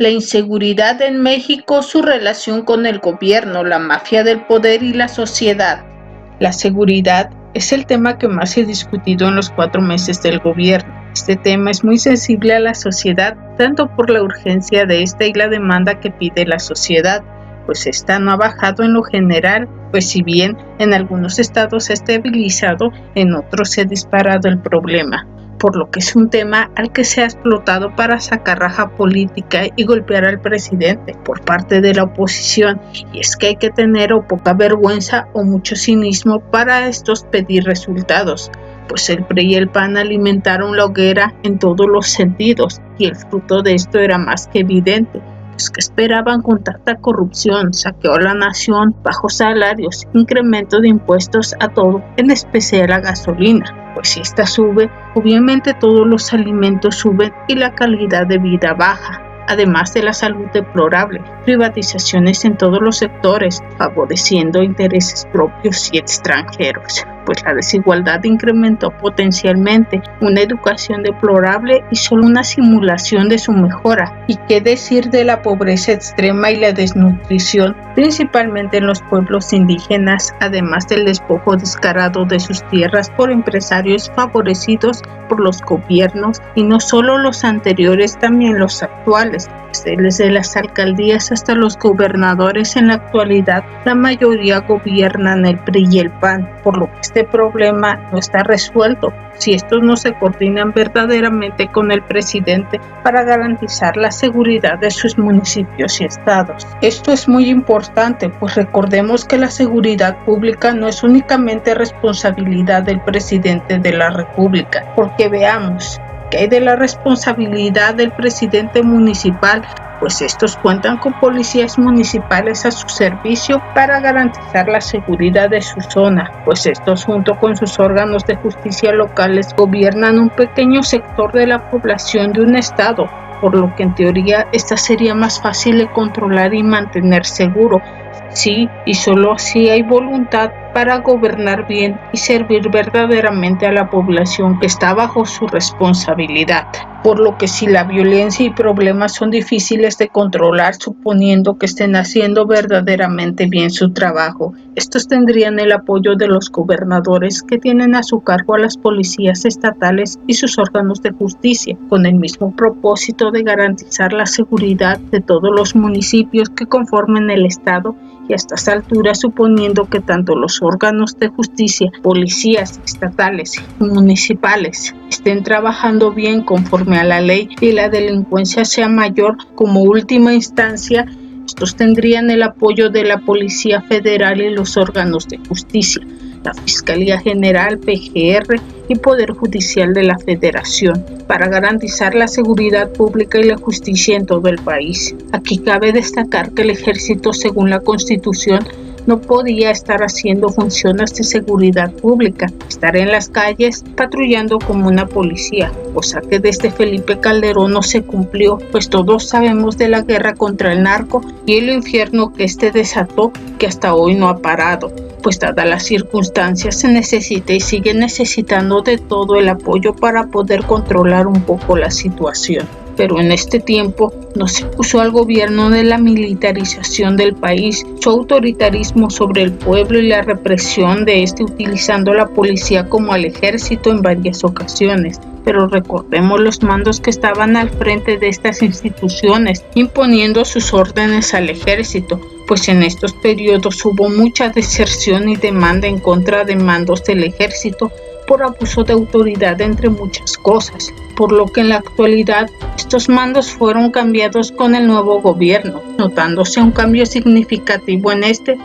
La inseguridad en México, su relación con el gobierno, la mafia del poder y la sociedad. La seguridad es el tema que más se ha discutido en los 4 meses del gobierno. Este tema es muy sensible a la sociedad, tanto por la urgencia de esta y la demanda que pide la sociedad, pues esta no ha bajado en lo general, pues si bien en algunos estados se ha estabilizado, en otros se ha disparado el problema, por lo que es un tema al que se ha explotado para sacar raja política y golpear al presidente por parte de la oposición, y es que hay que tener o poca vergüenza o mucho cinismo para estos pedir resultados, pues el PRI y el PAN alimentaron la hoguera en todos los sentidos, y el fruto de esto era más que evidente. Pues que esperaban con tanta corrupción, saqueo a la nación, bajos salarios, incremento de impuestos a todo, en especial a gasolina. Pues si esta sube, obviamente todos los alimentos suben y la calidad de vida baja, además de la salud deplorable, privatizaciones en todos los sectores, favoreciendo intereses propios y extranjeros. Pues la desigualdad incrementó potencialmente, una educación deplorable y solo una simulación de su mejora. ¿Y qué decir de la pobreza extrema y la desnutrición, principalmente en los pueblos indígenas, además del despojo descarado de sus tierras por empresarios favorecidos por los gobiernos, y no solo los anteriores, también los actuales? Desde las alcaldías hasta los gobernadores en la actualidad, la mayoría gobiernan el PRI y el PAN, por lo que este problema no está resuelto si estos no se coordinan verdaderamente con el presidente para garantizar la seguridad de sus municipios y estados. Esto es muy importante, pues recordemos que la seguridad pública no es únicamente responsabilidad del presidente de la República, porque veamos, ¿qué hay de la responsabilidad del presidente municipal? Pues estos cuentan con policías municipales a su servicio para garantizar la seguridad de su zona, pues estos junto con sus órganos de justicia locales gobiernan un pequeño sector de la población de un estado, por lo que en teoría esta sería más fácil de controlar y mantener seguro. Sí, y solo así hay voluntad para gobernar bien y servir verdaderamente a la población que está bajo su responsabilidad. Por lo que si la violencia y problemas son difíciles de controlar, suponiendo que estén haciendo verdaderamente bien su trabajo, estos tendrían el apoyo de los gobernadores que tienen a su cargo a las policías estatales y sus órganos de justicia, con el mismo propósito de garantizar la seguridad de todos los municipios que conformen el estado, y a estas alturas suponiendo que tanto los órganos de justicia, policías estatales y municipales estén trabajando bien conforme a la ley y la delincuencia sea mayor, como última instancia, estos tendrían el apoyo de la Policía Federal y los órganos de justicia, la Fiscalía General, PGR y Poder Judicial de la Federación, para garantizar la seguridad pública y la justicia en todo el país. Aquí cabe destacar que el Ejército, según la Constitución, no podía estar haciendo funciones de seguridad pública, estar en las calles patrullando como una policía, cosa que desde Felipe Calderón no se cumplió, pues todos sabemos de la guerra contra el narco y el infierno que este desató, que hasta hoy no ha parado. Pues dadas las circunstancias se necesita y sigue necesitando de todo el apoyo para poder controlar un poco la situación. Pero en este tiempo no se acusó al gobierno de la militarización del país, su autoritarismo sobre el pueblo y la represión de este utilizando la policía como al ejército en varias ocasiones. Pero recordemos los mandos que estaban al frente de estas instituciones, imponiendo sus órdenes al ejército, pues en estos periodos hubo mucha deserción y demanda en contra de mandos del ejército por abuso de autoridad, entre muchas cosas, por lo que en la actualidad estos mandos fueron cambiados con el nuevo gobierno, notándose un cambio significativo en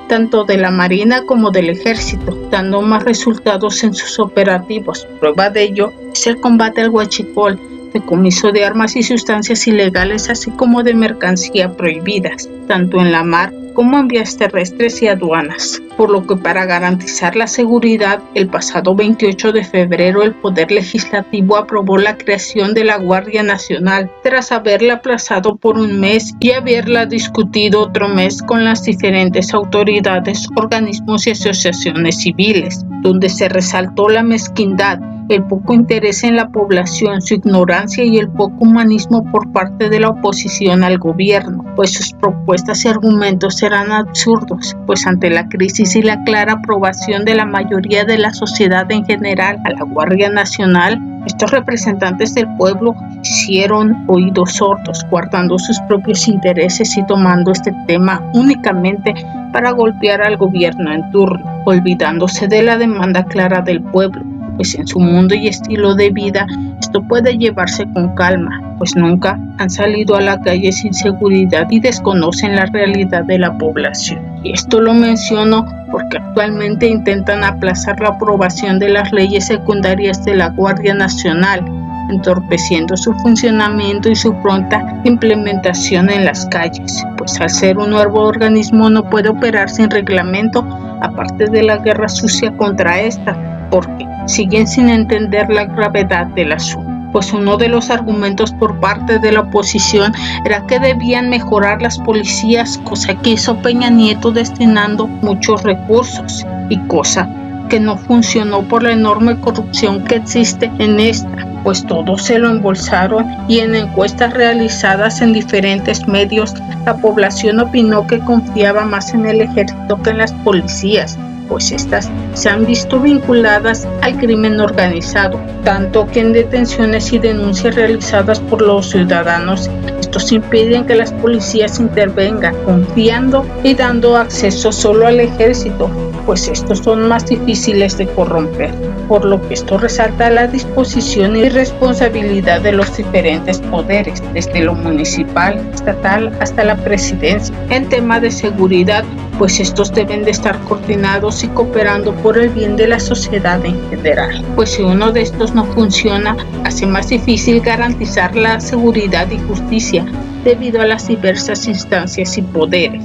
tanto de la Marina como del Ejército, dando más resultados en sus operativos. Prueba de ello es el combate al huachicol, decomiso de armas y sustancias ilegales, así como de mercancía prohibidas, tanto en la mar como en vías terrestres y aduanas. Por lo que para garantizar la seguridad, el pasado 28 de febrero el Poder Legislativo aprobó la creación de la Guardia Nacional, tras haberla aplazado por un mes y haberla discutido otro mes con las diferentes autoridades, organismos y asociaciones civiles, donde se resaltó la mezquindad el poco interés en la población, su ignorancia y el poco humanismo por parte de la oposición al gobierno, pues sus propuestas y argumentos eran absurdos, pues ante la crisis y la clara aprobación de la mayoría de la sociedad en general a la Guardia Nacional, estos representantes del pueblo hicieron oídos sordos, guardando sus propios intereses y tomando este tema únicamente para golpear al gobierno en turno, olvidándose de la demanda clara del pueblo, pues en su mundo y estilo de vida esto puede llevarse con calma, pues nunca han salido a la calle sin seguridad y desconocen la realidad de la población. Y esto lo menciono porque actualmente intentan aplazar la aprobación de las leyes secundarias de la Guardia Nacional, entorpeciendo su funcionamiento y su pronta implementación en las calles, pues al ser un nuevo organismo no puede operar sin reglamento, aparte de la guerra sucia contra esta, porque siguen sin entender la gravedad del asunto. Pues uno de los argumentos por parte de la oposición era que debían mejorar las policías, cosa que hizo Peña Nieto destinando muchos recursos, y cosa que no funcionó por la enorme corrupción que existe en esta, pues todos se lo embolsaron y en encuestas realizadas en diferentes medios la población opinó que confiaba más en el ejército que en las policías, pues estas se han visto vinculadas al crimen organizado, tanto que en detenciones y denuncias realizadas por los ciudadanos, estos impiden que las policías intervengan, confiando y dando acceso solo al ejército, pues estos son más difíciles de corromper, por lo que esto resalta la disposición y responsabilidad de los diferentes poderes, desde lo municipal, estatal hasta la presidencia. En tema de seguridad, pues estos deben de estar coordinados y cooperando por el bien de la sociedad en general, pues si uno de estos no funciona, hace más difícil garantizar la seguridad y justicia debido a las diversas instancias y poderes.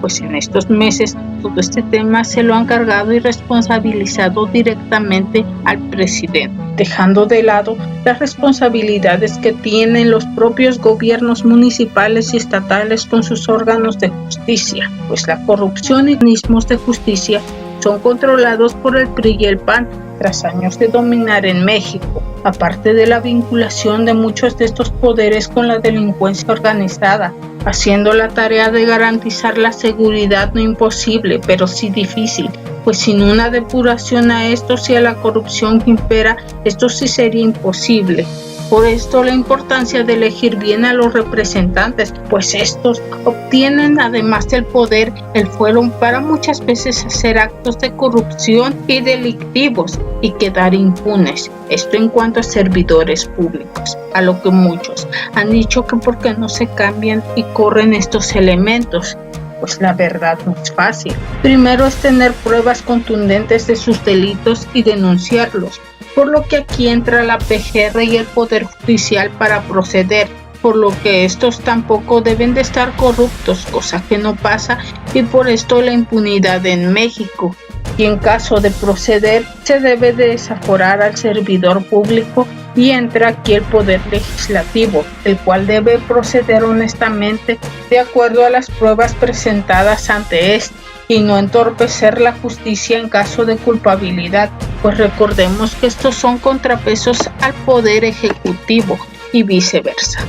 Pues en estos meses todo este tema se lo han cargado y responsabilizado directamente al presidente, dejando de lado las responsabilidades que tienen los propios gobiernos municipales y estatales con sus órganos de justicia, pues la corrupción y organismos de justicia son controlados por el PRI y el PAN tras años de dominar en México, aparte de la vinculación de muchos de estos poderes con la delincuencia organizada, haciendo la tarea de garantizar la seguridad no imposible, pero sí difícil, pues sin una depuración a estos y a la corrupción que impera, esto sí sería imposible. Por esto la importancia de elegir bien a los representantes, pues estos obtienen además del poder el fuero para muchas veces hacer actos de corrupción y delictivos y quedar impunes. Esto en cuanto a servidores públicos, a lo que muchos han dicho que por qué no se cambian y corren estos elementos. Pues la verdad no es fácil. Primero es tener pruebas contundentes de sus delitos y denunciarlos, por lo que aquí entra la PGR y el Poder Judicial para proceder, por lo que estos tampoco deben de estar corruptos, cosa que no pasa, y por esto la impunidad en México. Y en caso de proceder, se debe de desaforar al servidor público y entra aquí el Poder Legislativo, el cual debe proceder honestamente de acuerdo a las pruebas presentadas ante este y no entorpecer la justicia en caso de culpabilidad, pues recordemos que estos son contrapesos al Poder Ejecutivo y viceversa.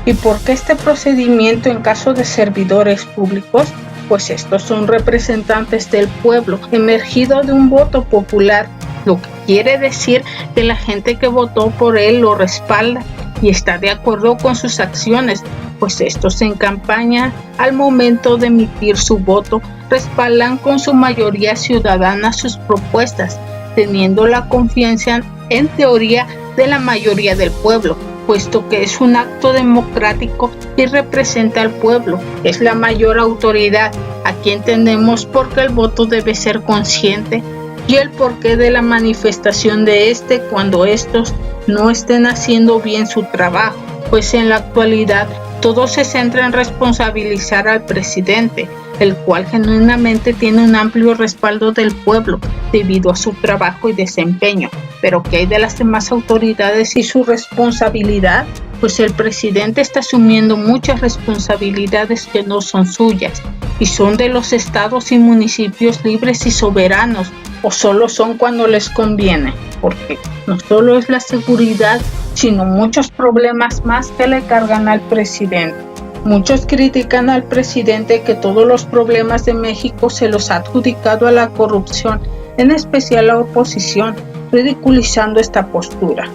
¿Y por qué este procedimiento en caso de servidores públicos? Pues estos son representantes del pueblo, emergido de un voto popular, lo que quiere decir que la gente que votó por él lo respalda y está de acuerdo con sus acciones, pues estos en campaña al momento de emitir su voto respaldan con su mayoría ciudadana sus propuestas, teniendo la confianza en teoría de la mayoría del pueblo, puesto que es un acto democrático y representa al pueblo, es la mayor autoridad. Aquí entendemos por qué el voto debe ser consciente y el porqué de la manifestación de este cuando estos no estén haciendo bien su trabajo, pues en la actualidad todo se centra en responsabilizar al presidente, el cual genuinamente tiene un amplio respaldo del pueblo debido a su trabajo y desempeño. Pero ¿qué hay de las demás autoridades y su responsabilidad? Pues el presidente está asumiendo muchas responsabilidades que no son suyas y son de los estados y municipios libres y soberanos, o solo son cuando les conviene, porque no solo es la seguridad, sino muchos problemas más que le cargan al presidente. Muchos critican al presidente que todos los problemas de México se los ha adjudicado a la corrupción, en especial la oposición, ridiculizando esta postura.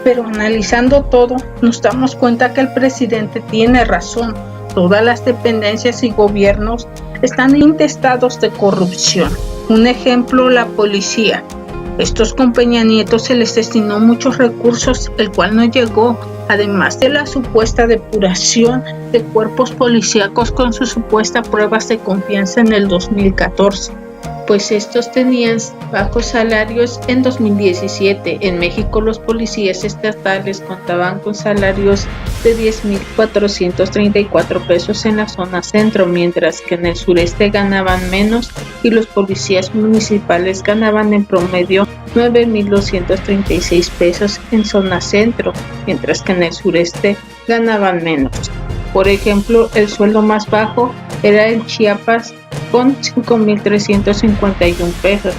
Pero analizando todo, nos damos cuenta que el presidente tiene razón. Todas las dependencias y gobiernos están intestados de corrupción. Un ejemplo, la policía. Estos con Peña Nieto se les destinó muchos recursos, el cual no llegó, además de la supuesta depuración de cuerpos policíacos con sus supuestas pruebas de confianza en el 2014. Pues estos tenían bajos salarios en 2017. En México los policías estatales contaban con salarios de 10,434 pesos en la zona centro, mientras que en el sureste ganaban menos y los policías municipales ganaban en promedio 9,236 pesos en zona centro, mientras que en el sureste ganaban menos. Por ejemplo, el sueldo más bajo era en Chiapas con 5,351 pesos.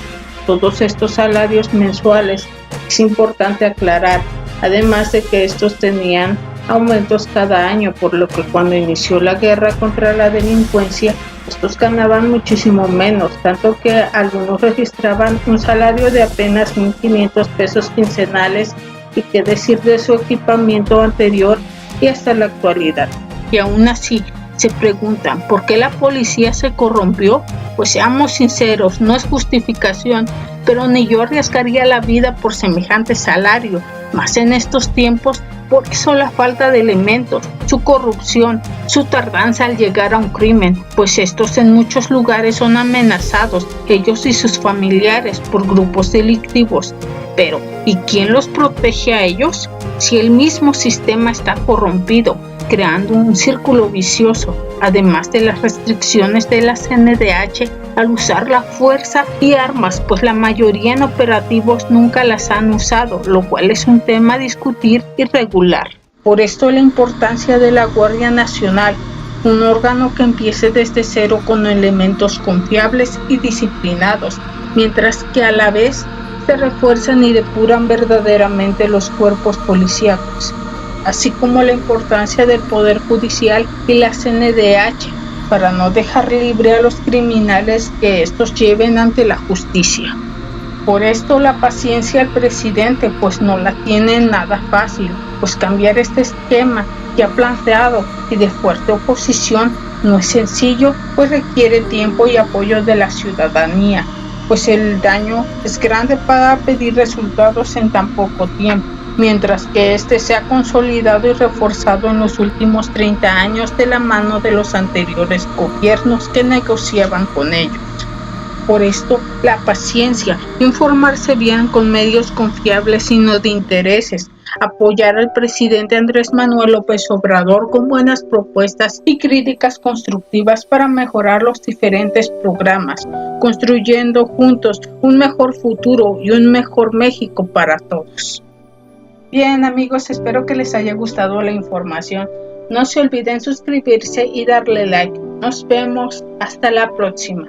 Todos estos salarios mensuales, es importante aclarar, además de que estos tenían aumentos cada año, por lo que cuando inició la guerra contra la delincuencia, estos ganaban muchísimo menos, tanto que algunos registraban un salario de apenas 1,500 pesos quincenales, y qué decir de su equipamiento anterior y hasta la actualidad. Y aún así, se preguntan, ¿por qué la policía se corrompió? Pues seamos sinceros, no es justificación, pero ni yo arriesgaría la vida por semejante salario, más en estos tiempos, por eso la falta de elementos, su corrupción, su tardanza al llegar a un crimen, pues estos en muchos lugares son amenazados, ellos y sus familiares, por grupos delictivos. Pero, ¿y quién los protege a ellos? Si el mismo sistema está corrompido, creando un círculo vicioso, además de las restricciones de la CNDH al usar la fuerza y armas, pues la mayoría en operativos nunca las han usado, lo cual es un tema a discutir y regular. Por esto la importancia de la Guardia Nacional, un órgano que empiece desde cero con elementos confiables y disciplinados, mientras que a la vez se refuerzan y depuran verdaderamente los cuerpos policíacos, así como la importancia del Poder Judicial y la CNDH para no dejar libre a los criminales que estos lleven ante la justicia. Por esto la paciencia al presidente pues no la tiene nada fácil, pues cambiar este esquema que ha planteado y de fuerte oposición no es sencillo, pues requiere tiempo y apoyo de la ciudadanía, pues el daño es grande para pedir resultados en tan poco tiempo, mientras que este se ha consolidado y reforzado en los últimos 30 años de la mano de los anteriores gobiernos que negociaban con ellos. Por esto, la paciencia, informarse bien con medios confiables y no de intereses, apoyar al presidente Andrés Manuel López Obrador con buenas propuestas y críticas constructivas para mejorar los diferentes programas, construyendo juntos un mejor futuro y un mejor México para todos. Bien amigos, espero que les haya gustado la información. No se olviden suscribirse y darle like. Nos vemos. Hasta la próxima.